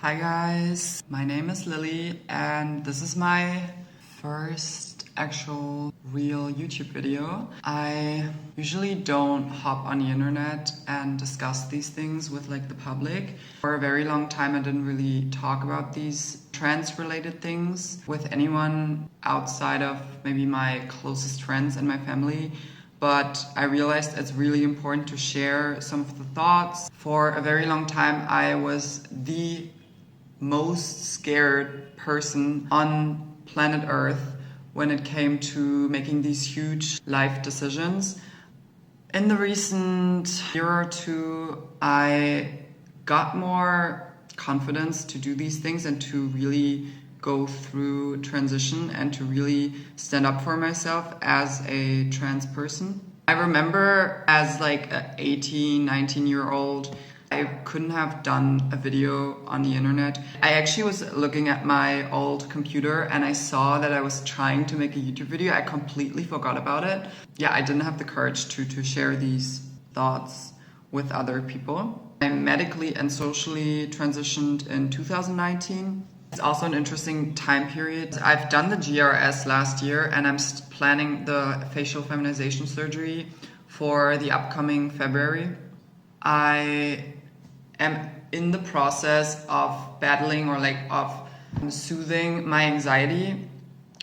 Hi guys, my name is Lilli and this is my first actual real YouTube video. I usually don't hop on the internet and discuss these things with the public. For a very long time I didn't really talk about these trans related things with anyone outside of maybe my closest friends and my family. But I realized it's really important to share some of the thoughts. For a very long time I was the most scared person on planet Earth when it came to making these huge life decisions. In the recent year or two, I got more confidence to do these things and to really go through transition and to really stand up for myself as a trans person. I remember as an 18, 19-year-old, I couldn't have done a video on the internet. I actually was looking at my old computer and I saw that I was trying to make a YouTube video. I completely forgot about it. Yeah, I didn't have the courage to share these thoughts with other people. I medically and socially transitioned in 2019. It's also an interesting time period. I've done the GRS last year and I'm planning the facial feminization surgery for the upcoming February. I am in the process of battling or of soothing my anxiety,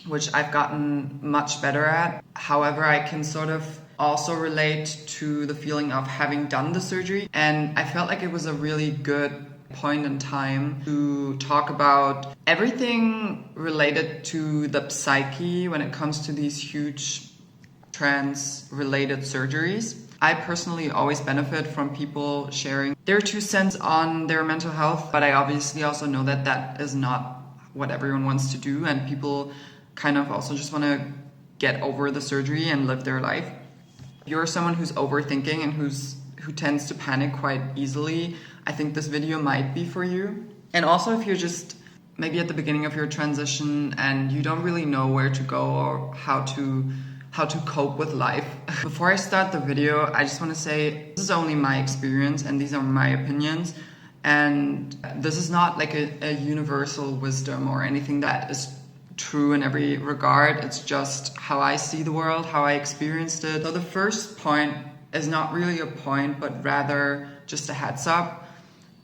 which I've gotten much better at. However, I can sort of also relate to the feeling of having done the surgery, and I felt like it was a really good point in time to talk about everything related to the psyche when it comes to these huge trans-related surgeries. I personally always benefit from people sharing their 2 cents on their mental health, but I obviously also know that that is not what everyone wants to do, and people kind of also just want to get over the surgery and live their life. If you're someone who's overthinking and who tends to panic quite easily, I think this video might be for you. And also if you're just maybe at the beginning of your transition and you don't really know where to go or how to cope with life. Before I start the video, I just want to say this is only my experience and these are my opinions, and this is not like a universal wisdom or anything that is true in every regard. It's just how I see the world, how I experienced it. So the first point is not really a point, but rather just a heads up.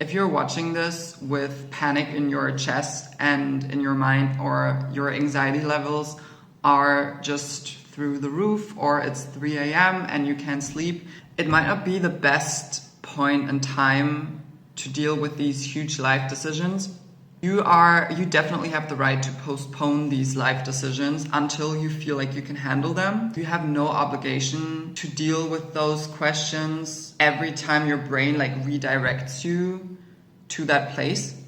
If you're watching this with panic in your chest and in your mind, or your anxiety levels are just through the roof, or it's 3 a.m. and you can't sleep, it might not be the best point in time to deal with these huge life decisions. You definitely have the right to postpone these life decisions until you feel like you can handle them. You have no obligation to deal with those questions every time your brain redirects you to that place.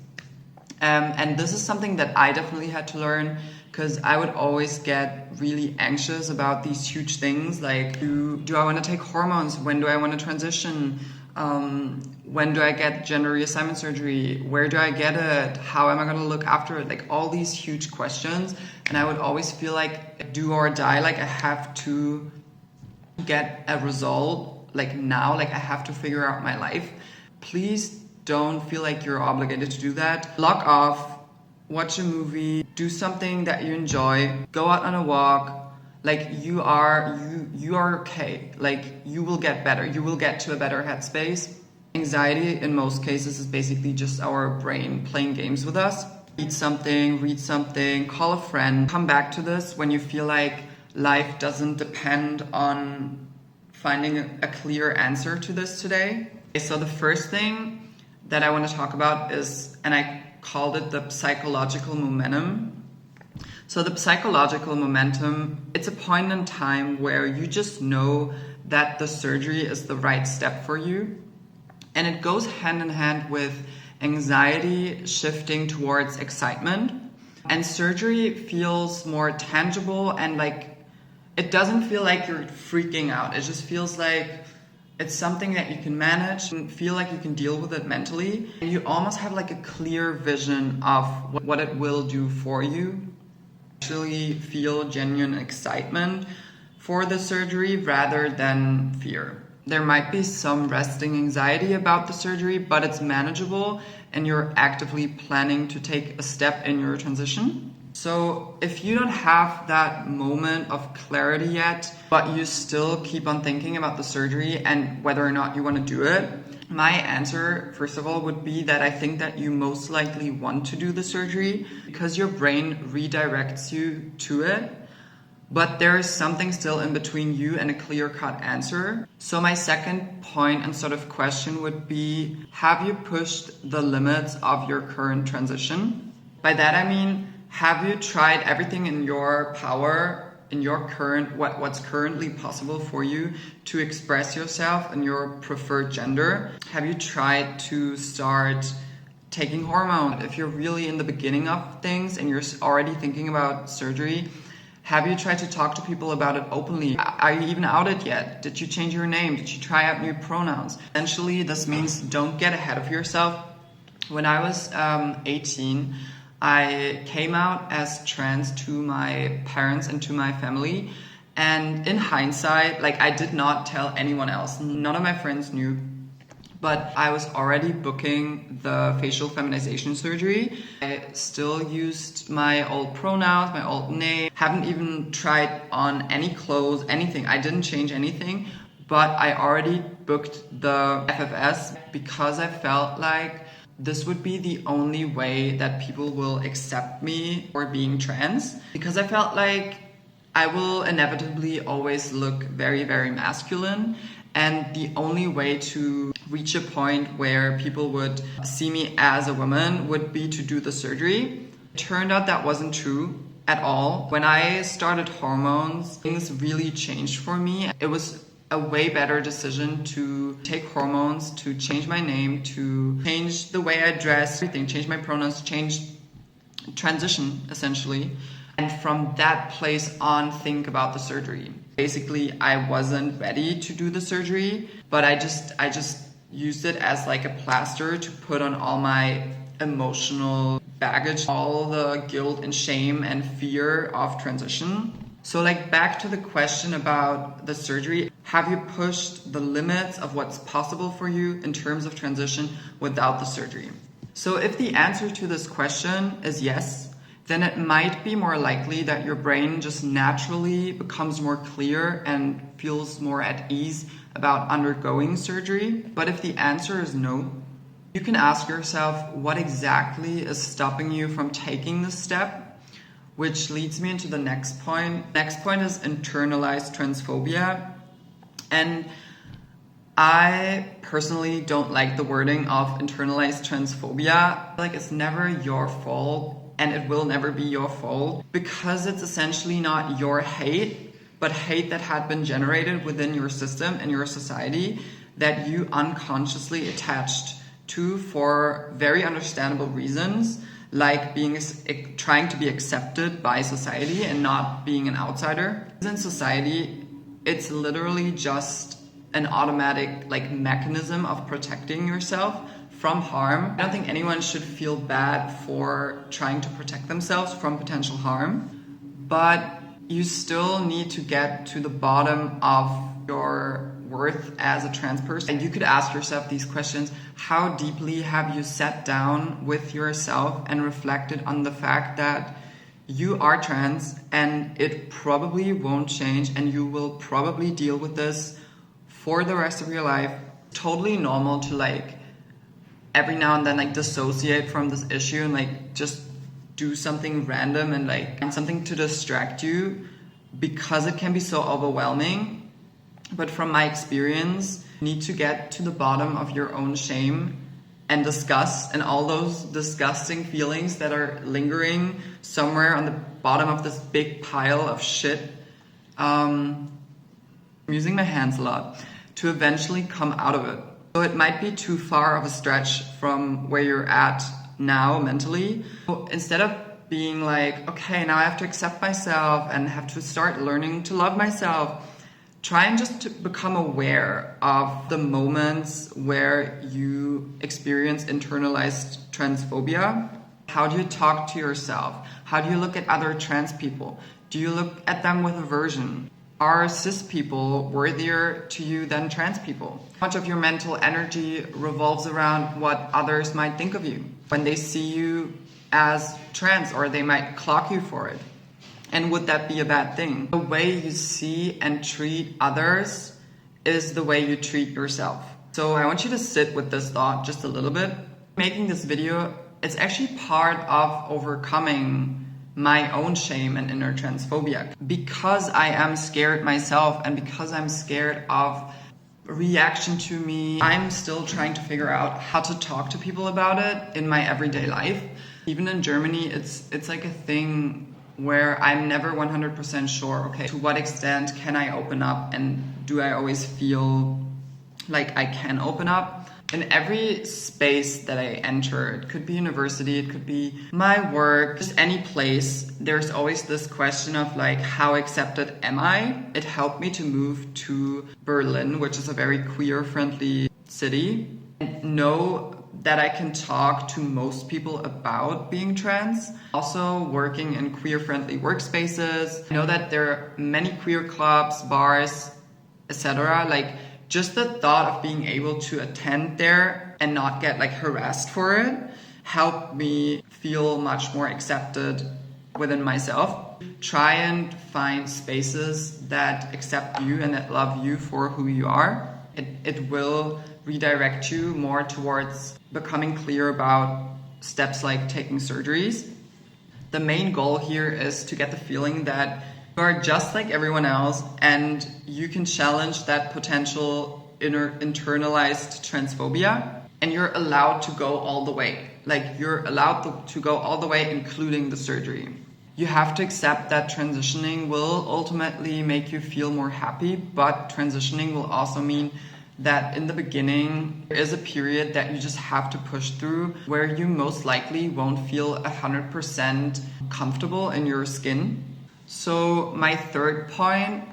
And this is something that I definitely had to learn, because I would always get really anxious about these huge things like, do I want to take hormones? When do I want to transition? When do I get gender reassignment surgery? Where do I get it? How am I going to look after it? All these huge questions. And I would always feel like do or die, I have to get a result now, I have to figure out my life. Please don't feel like you're obligated to do that. Log off. Watch a movie, do something that you enjoy, go out on a walk. You are okay. You will get better. You will get to a better headspace. Anxiety in most cases is basically just our brain playing games with us. Eat something, read something, call a friend. Come back to this when you feel like life doesn't depend on finding a clear answer to this today. Okay, so the first thing that I want to talk about is, and I called it the psychological momentum. So the psychological momentum, it's a point in time where you just know that the surgery is the right step for you. And it goes hand in hand with anxiety shifting towards excitement. And surgery feels more tangible and it doesn't feel like you're freaking out. It just feels like it's something that you can manage and feel like you can deal with it mentally. And you almost have a clear vision of what it will do for you. Actually feel genuine excitement for the surgery rather than fear. There might be some resting anxiety about the surgery, but it's manageable and you're actively planning to take a step in your transition. So if you don't have that moment of clarity yet, but you still keep on thinking about the surgery and whether or not you want to do it, my answer, first of all, would be that I think that you most likely want to do the surgery because your brain redirects you to it. But there is something still in between you and a clear-cut answer. So my second point and sort of question would be, have you pushed the limits of your current transition? By that I mean, have you tried everything in your power, in your current, what's currently possible for you to express yourself in your preferred gender? Have you tried to start taking hormones? If you're really in the beginning of things and you're already thinking about surgery, have you tried to talk to people about it openly? Are you even outed yet? Did you change your name? Did you try out new pronouns? Essentially, this means don't get ahead of yourself. When I was 18, I came out as trans to my parents and to my family. And in hindsight, I did not tell anyone else. None of my friends knew. But I was already booking the facial feminization surgery. I still used my old pronouns, my old name. Haven't even tried on any clothes, anything. I didn't change anything. But I already booked the FFS because I felt like this would be the only way that people will accept me for being trans. Because I felt like I will inevitably always look very, very masculine. And the only way to reach a point where people would see me as a woman would be to do the surgery. It turned out that wasn't true at all. When I started hormones, things really changed for me. It was a way better decision to take hormones, to change my name, to change the way I dress, everything, change my pronouns, transition essentially. And from that place on, think about the surgery. Basically, I wasn't ready to do the surgery, but I just used it as like a plaster to put on all my emotional baggage, all the guilt and shame and fear of transition. So back to the question about the surgery, have you pushed the limits of what's possible for you in terms of transition without the surgery? So if the answer to this question is yes, then it might be more likely that your brain just naturally becomes more clear and feels more at ease about undergoing surgery. But if the answer is no, you can ask yourself what exactly is stopping you from taking this step, which leads me into the next point. Next point is internalized transphobia. And I personally don't like the wording of internalized transphobia. It's never your fault. And it will never be your fault because it's essentially not your hate, but hate that had been generated within your system and your society that you unconsciously attached to for very understandable reasons, like trying to be accepted by society and not being an outsider. In society, it's literally just an automatic mechanism of protecting yourself from harm. I don't think anyone should feel bad for trying to protect themselves from potential harm, but you still need to get to the bottom of your worth as a trans person. And you could ask yourself these questions. How deeply have you sat down with yourself and reflected on the fact that you are trans and it probably won't change and you will probably deal with this for the rest of your life? Totally normal to every now and then dissociate from this issue and just do something random and something to distract you because it can be so overwhelming. But from my experience, you need to get to the bottom of your own shame and disgust and all those disgusting feelings that are lingering somewhere on the bottom of this big pile of shit. I'm using my hands a lot to eventually come out of it. So it might be too far of a stretch from where you're at now mentally. So instead of being okay, now I have to accept myself and have to start learning to love myself, try and just to become aware of the moments where you experience internalized transphobia. How do you talk to yourself? How do you look at other trans people? Do you look at them with aversion? Are cis people worthier to you than trans people? How much of your mental energy revolves around what others might think of you when they see you as trans, or they might clock you for it? And would that be a bad thing? The way you see and treat others is the way you treat yourself. So I want you to sit with this thought just a little bit. Making this video, it's actually part of overcoming my own shame and inner transphobia. Because I am scared myself, and because I'm scared of reaction to me, I'm still trying to figure out how to talk to people about it in my everyday life. Even in Germany, it's like a thing where I'm never 100% sure, okay, to what extent can I open up, and do I always feel like I can open up? In every space that I enter, it could be university, it could be my work, just any place, there's always this question of like, how accepted am I? It helped me to move to Berlin, which is a very queer-friendly city, and know that I can talk to most people about being trans. Also working in queer-friendly workspaces. I know that there are many queer clubs, bars, etc. Like, just the thought of being able to attend there and not get like harassed for it helped me feel much more accepted within myself. Try and find spaces that accept you and that love you for who you are. It will redirect you more towards becoming clear about steps like taking surgeries. The main goal here is to get the feeling that you are just like everyone else, and you can challenge that potential internalized transphobia, and you're allowed to go all the way. Like, you're allowed to go all the way, including the surgery. You have to accept that transitioning will ultimately make you feel more happy, but transitioning will also mean that in the beginning, there is a period that you just have to push through where you most likely won't feel 100% comfortable in your skin. So my third point,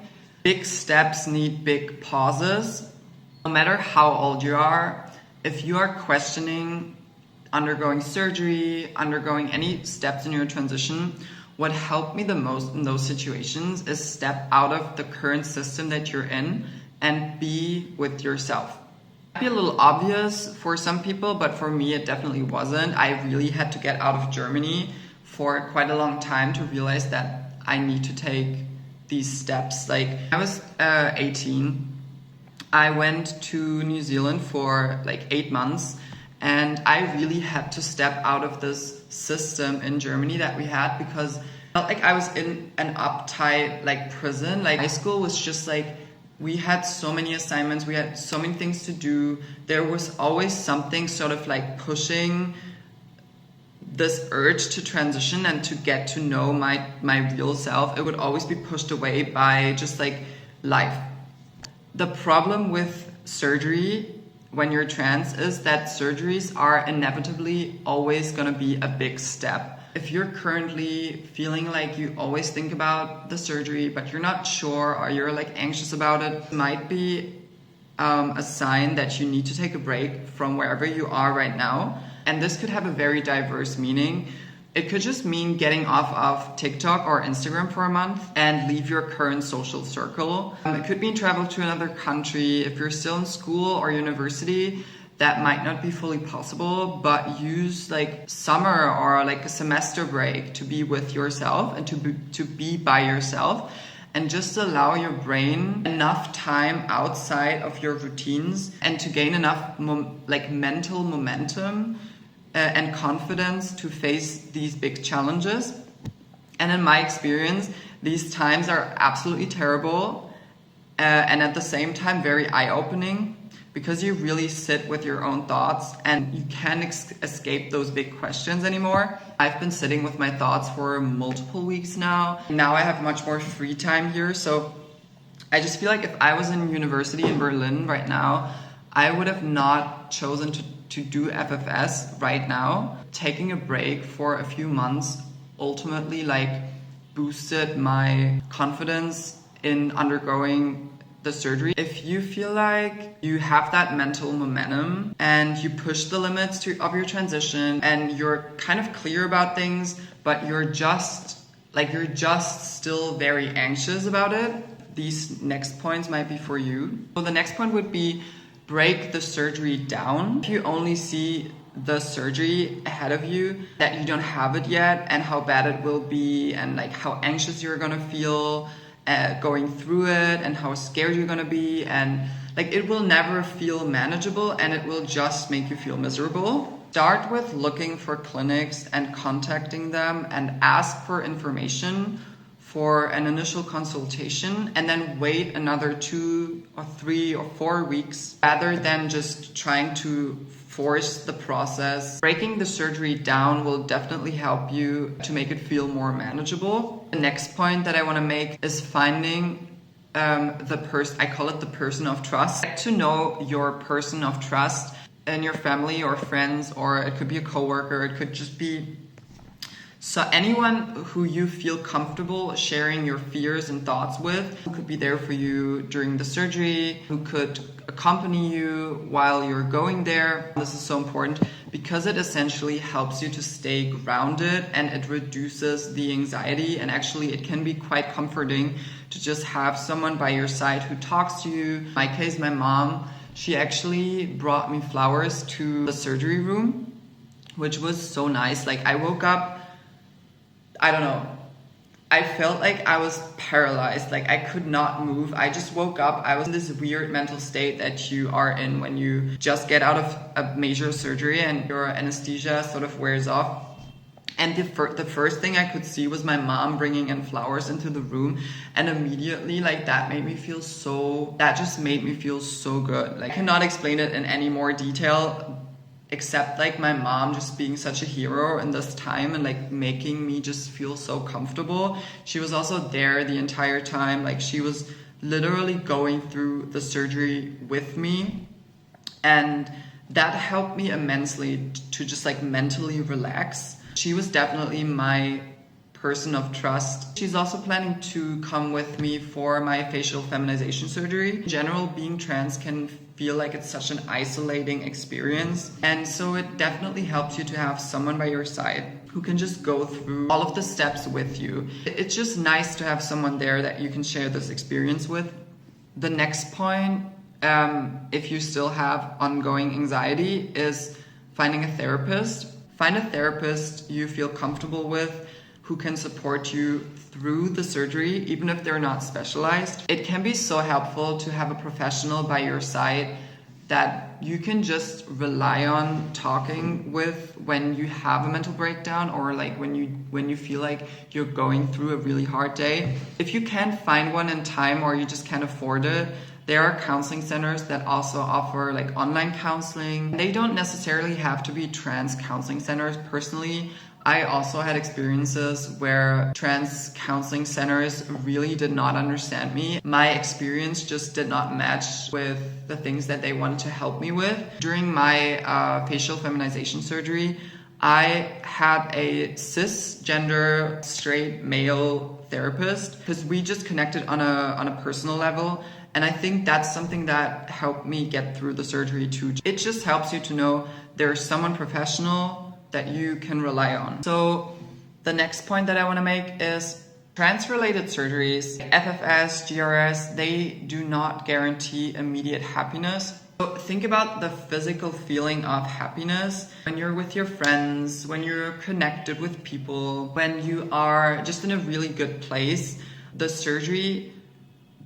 big steps need big pauses. No matter how old you are, if you are questioning undergoing surgery, undergoing any steps in your transition, what helped me the most in those situations is step out of the current system that you're in and be with yourself. It might be a little obvious for some people, but for me it definitely wasn't. I really had to get out of Germany for quite a long time to realize that I need to take these steps. Like, I was 18. I went to New Zealand for like 8 months, and I really had to step out of this system in Germany that we had, because I felt like I was in an uptight like prison. Like, high school was just like, we had so many assignments, we had so many things to do. There was always something sort of like pushing this urge to transition and to get to know my real self. It would always be pushed away by just like life. The problem with surgery when you're trans is that surgeries are inevitably always going to be a big step. If you're currently feeling like you always think about the surgery, but you're not sure, or you're like anxious about it, it might be a sign that you need to take a break from wherever you are right now. And this could have a very diverse meaning. It could just mean getting off of TikTok or Instagram for a month and leave your current social circle. It could mean travel to another country. If you're still in school or university, that might not be fully possible, but use like summer or like a semester break to be with yourself and to be by yourself, and just allow your brain enough time outside of your routines and to gain enough mental momentum and confidence to face these big challenges. And in my experience, these times are absolutely terrible and at the same time very eye-opening, because you really sit with your own thoughts and you can't escape those big questions anymore. I've been sitting with my thoughts for multiple weeks now. Now I have much more free time here, so I just feel like if I was in university in Berlin right now, I would have not chosen to do FFS right now. Taking a break for a few months ultimately like boosted my confidence in undergoing the surgery. If you feel like you have that mental momentum and you push the limits of your transition and you're kind of clear about things, but you're just still very anxious about it, these next points might be for you. So the next point would be break the surgery down. If you only see the surgery ahead of you, that you don't have it yet, and how bad it will be, and like how anxious you're gonna feel going through it, and how scared you're gonna be, and like it will never feel manageable, and it will just make you feel miserable. Start with looking for clinics and contacting them and ask for information for an initial consultation, and then wait another 2 or 3 or 4 weeks rather than just trying to force the process. Breaking the surgery down will definitely help you to make it feel more manageable. The next point that I want to make is finding I call it the person of trust. Get to know your person of trust in your family or friends, or it could be a coworker, it could just be anyone who you feel comfortable sharing your fears and thoughts with, who could be there for you during the surgery, who could accompany you while you're going there. This is so important because it essentially helps you to stay grounded, and it reduces the anxiety, and actually it can be quite comforting to just have someone by your side who talks to you. In my case, my mom, she actually brought me flowers to the surgery room, which was so nice. Like I woke up, I don't know, I felt like I was paralyzed, like I could not move. I just woke up. I was in this weird mental state that you are in when you just get out of a major surgery and your anesthesia sort of wears off. And the first thing I could see was my mom bringing in flowers into the room, and immediately like that just made me feel so good. Like I cannot explain it in any more detail, except like my mom just being such a hero in this time and like making me just feel so comfortable. She was also there the entire time. Like she was literally going through the surgery with me, and that helped me immensely to just like mentally relax. She was definitely my person of trust. She's also planning to come with me for my facial feminization surgery. In general, being trans can feel like it's such an isolating experience, and so it definitely helps you to have someone by your side who can just go through all of the steps with you. It's just nice to have someone there that you can share this experience with. The next point, if you still have ongoing anxiety, is finding a therapist. Find a therapist you feel comfortable with, who can support you through the surgery, even if they're not specialized. It can be so helpful to have a professional by your side that you can just rely on talking with when you have a mental breakdown, or like when you feel like you're going through a really hard day. If you can't find one in time, or you just can't afford it, there are counseling centers that also offer like online counseling. They don't necessarily have to be trans counseling centers. Personally, I also had experiences where trans counseling centers really did not understand me. My experience just did not match with the things that they wanted to help me with. During my facial feminization surgery, I had a cisgender straight male therapist, because we just connected on a personal level. And I think that's something that helped me get through the surgery too. It just helps you to know there's someone professional that you can rely on. So the next point that I want to make is trans-related surgeries, FFS, GRS, they do not guarantee immediate happiness. So think about the physical feeling of happiness when you're with your friends, when you're connected with people, when you are just in a really good place. The surgery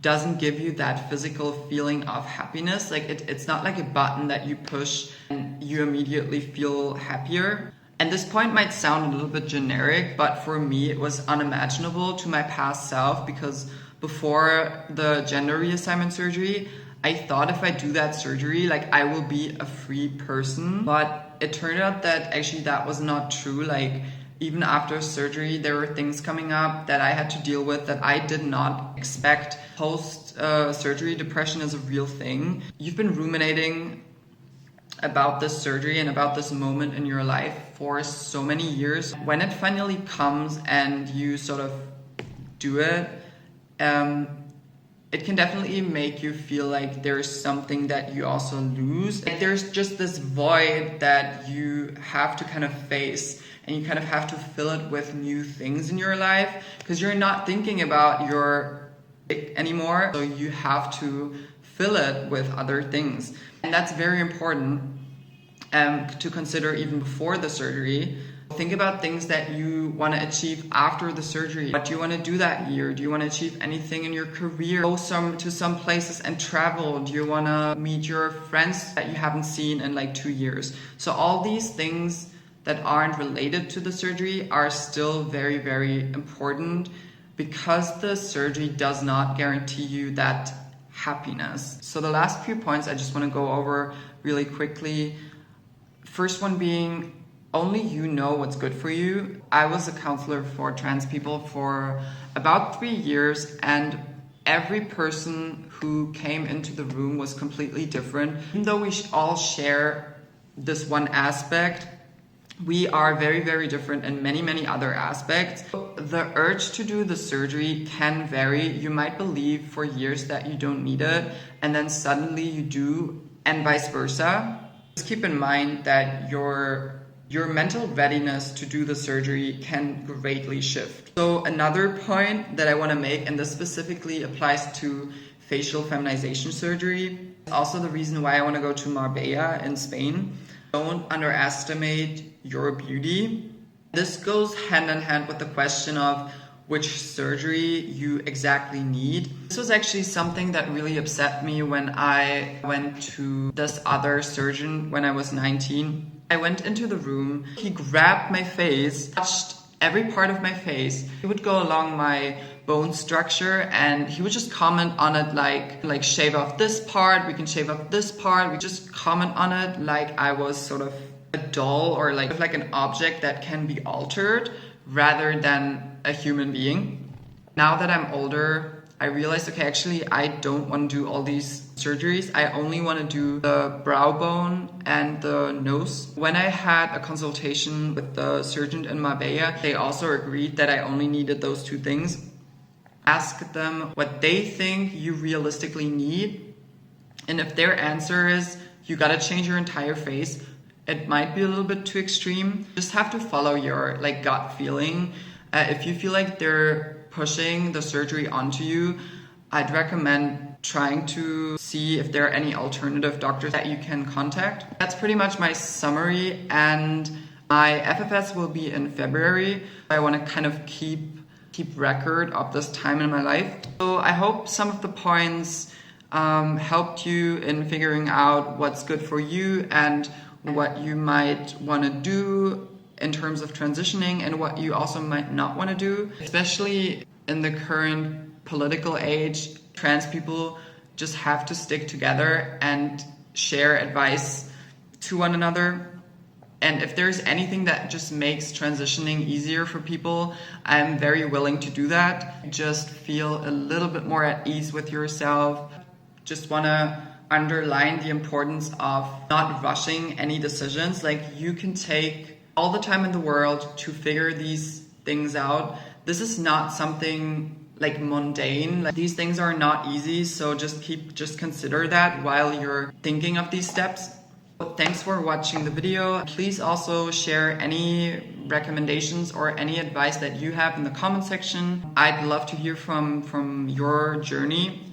doesn't give you that physical feeling of happiness. Like it's not like a button that you push and you immediately feel happier. And this point might sound a little bit generic, but for me it was unimaginable to my past self, because before the gender reassignment surgery, I thought if I do that surgery, like I will be a free person. But it turned out that actually that was not true. Like even after surgery, there were things coming up that I had to deal with that I did not expect. Post-surgery depression is a real thing. You've been ruminating about this surgery and about this moment in your life for so many years. When it finally comes and you sort of do it, it can definitely make you feel like there's something that you also lose. Like there's just this void that you have to kind of face, and you kind of have to fill it with new things in your life, because you're not thinking about your anymore, so you have to fill it with other things. And that's very important to consider even before the surgery. Think about things that you want to achieve after the surgery. What do you want to do that year? Do you want to achieve anything in your career? Go to some places and travel? Do you want to meet your friends that you haven't seen in like 2 years? So all these things that aren't related to the surgery are still very, very important, because the surgery does not guarantee you that happiness. So the last few points I just want to go over really quickly. First one being, only you know what's good for you. I was a counselor for trans people for about 3 years, and every person who came into the room was completely different. Even though we all share this one aspect, we are very, very different in many, many other aspects. The urge to do the surgery can vary. You might believe for years that you don't need it, and then suddenly you do, and vice versa. Just keep in mind that your mental readiness to do the surgery can greatly shift. So another point that I want to make, and this specifically applies to facial feminization surgery, is also the reason why I want to go to Marbella in Spain. Don't underestimate your beauty. This goes hand in hand with the question of which surgery you exactly need. This was actually something that really upset me when I went to this other surgeon when I was 19. I went into the room, he grabbed my face, touched every part of my face. He would go along my bone structure and he would just comment on it like shave off this part, we can shave off this part. We just comment on it like I was sort of a doll or like an object that can be altered rather than a human being. Now that I'm older, I realized, okay, actually I don't want to do all these surgeries. I only want to do the brow bone and the nose. When I had a consultation with the surgeon in Marbella, they also agreed that I only needed those two things. Ask them what they think you realistically need. And if their answer is, you gotta change your entire face, it might be a little bit too extreme. Just have to follow your gut feeling. If you feel like they're pushing the surgery onto you, I'd recommend trying to see if there are any alternative doctors that you can contact. That's pretty much my summary, and my FFS will be in February. I want to kind of keep record of this time in my life. So I hope some of the points helped you in figuring out what's good for you and what you might want to do in terms of transitioning and what you also might not want to do. Especially in the current political age, trans people just have to stick together and share advice to one another. And if there's anything that just makes transitioning easier for people, I'm very willing to do that. Just feel a little bit more at ease with yourself. Just want to underline the importance of not rushing any decisions. Like, you can take all the time in the world to figure these things out. This is not something like mundane. Like, these things are not easy, so just consider that while you're thinking of these steps. Thanks for watching the video. Please also share any recommendations or any advice that you have in the comment section. I'd love to hear from your journey.